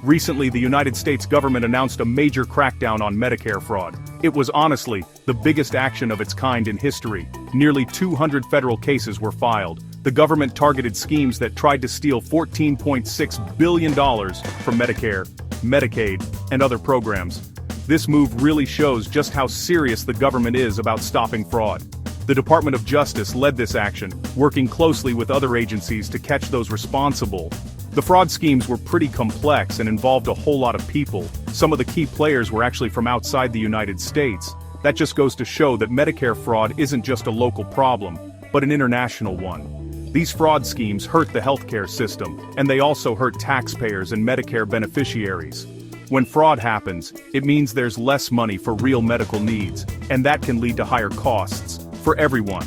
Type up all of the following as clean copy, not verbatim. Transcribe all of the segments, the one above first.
Recently, the United States government announced a major crackdown on Medicare fraud. It was honestly the biggest action of its kind in history. Nearly 200 federal cases were filed. The government targeted schemes that tried to steal $14.6 billion from Medicare, Medicaid, and other programs. This move really shows just how serious the government is about stopping fraud. The Department of Justice led this action, working closely with other agencies to catch those responsible. The fraud schemes were pretty complex and involved a whole lot of people. Some of the key players were actually from outside the United States. That just goes to show that Medicare fraud isn't just a local problem, but an international one. These fraud schemes hurt the healthcare system, and they also hurt taxpayers and Medicare beneficiaries. When fraud happens, it means there's less money for real medical needs, and that can lead to higher costs for everyone.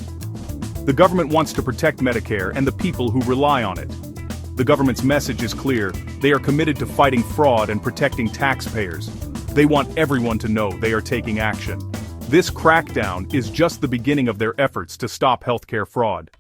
The government wants to protect Medicare and the people who rely on it. The government's message is clear: they are committed to fighting fraud and protecting taxpayers. They want everyone to know they are taking action. This crackdown is just the beginning of their efforts to stop healthcare fraud.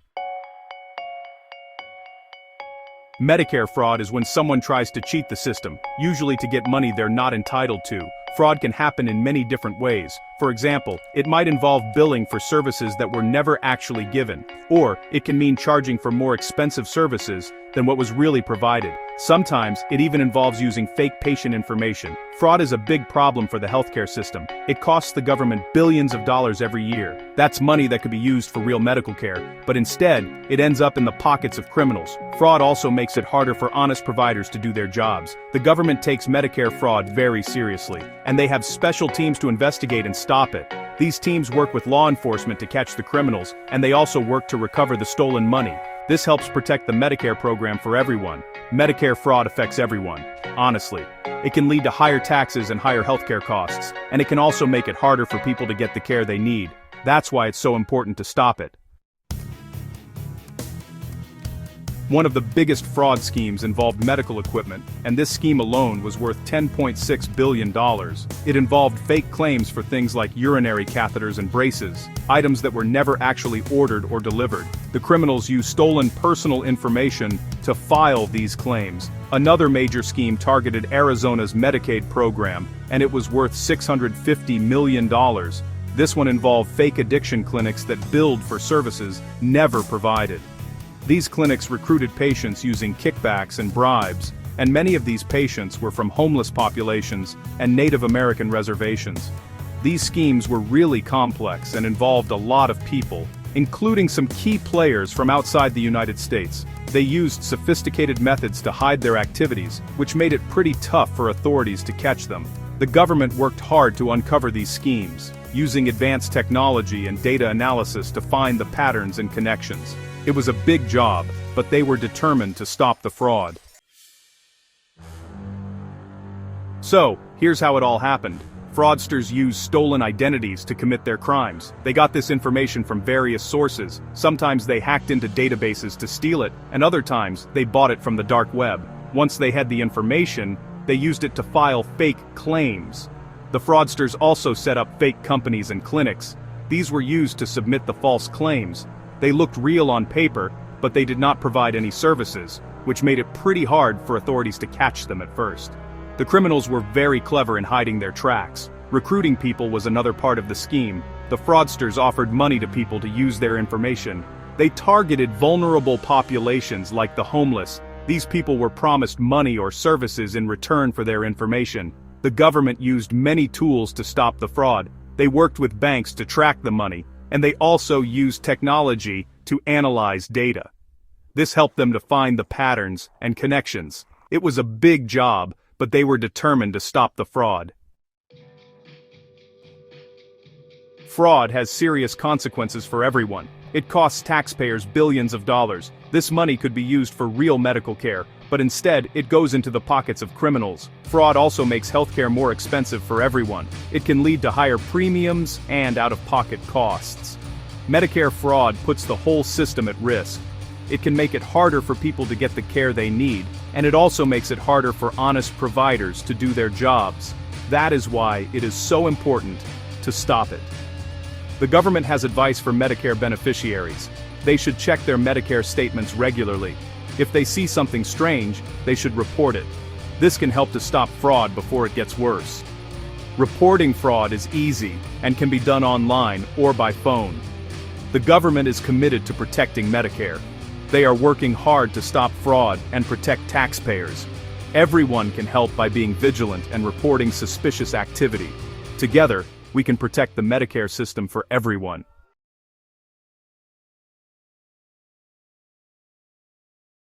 Medicare fraud is when someone tries to cheat the system, usually to get money they're not entitled to. Fraud can happen in many different ways. For example, it might involve billing for services that were never actually given, or it can mean charging for more expensive services than what was really provided. Sometimes, it even involves using fake patient information. Fraud is a big problem for the healthcare system. It costs the government billions of dollars every year. That's money that could be used for real medical care, but instead, it ends up in the pockets of criminals. Fraud also makes it harder for honest providers to do their jobs. The government takes Medicare fraud very seriously, and they have special teams to investigate and stop it. These teams work with law enforcement to catch the criminals, and they also work to recover the stolen money. This helps protect the Medicare program for everyone. Medicare fraud affects everyone. Honestly, it can lead to higher taxes and higher healthcare costs, and it can also make it harder for people to get the care they need. That's why it's so important to stop it. One of the biggest fraud schemes involved medical equipment, and this scheme alone was worth $10.6 billion. It involved fake claims for things like urinary catheters and braces, items that were never actually ordered or delivered. The criminals used stolen personal information to file these claims. Another major scheme targeted Arizona's Medicaid program, and it was worth $650 million. This one involved fake addiction clinics that billed for services never provided. These clinics recruited patients using kickbacks and bribes, and many of these patients were from homeless populations and Native American reservations. These schemes were really complex and involved a lot of people, including some key players from outside the United States. They used sophisticated methods to hide their activities, which made it pretty tough for authorities to catch them. The government worked hard to uncover these schemes, using advanced technology and data analysis to find the patterns and connections. It was a big job, but they were determined to stop the fraud. So, here's how it all happened. Fraudsters used stolen identities to commit their crimes. They got this information from various sources. Sometimes they hacked into databases to steal it, and other times, they bought it from the dark web. Once they had the information, they used it to file fake claims. The fraudsters also set up fake companies and clinics. These were used to submit the false claims. They looked real on paper, but they did not provide any services, which made it pretty hard for authorities to catch them at first. The criminals were very clever in hiding their tracks. Recruiting people was another part of the scheme. The fraudsters offered money to people to use their information. They targeted vulnerable populations like the homeless. These people were promised money or services in return for their information. The government used many tools to stop the fraud. They worked with banks to track the money, and they also used technology to analyze data. This helped them to find the patterns and connections. It was a big job, but they were determined to stop the fraud. Fraud has serious consequences for everyone. It costs taxpayers billions of dollars. This money could be used for real medical care, but instead, it goes into the pockets of criminals. Fraud also makes healthcare more expensive for everyone. It can lead to higher premiums and out-of-pocket costs. Medicare fraud puts the whole system at risk. It can make it harder for people to get the care they need, and it also makes it harder for honest providers to do their jobs. That is why it is so important to stop it. The government has advice for Medicare beneficiaries. They should check their Medicare statements regularly. If they see something strange, they should report it. This can help to stop fraud before it gets worse. Reporting fraud is easy and can be done online or by phone. The government is committed to protecting Medicare. They are working hard to stop fraud and protect taxpayers. Everyone can help by being vigilant and reporting suspicious activity. Together, we can protect the Medicare system for everyone.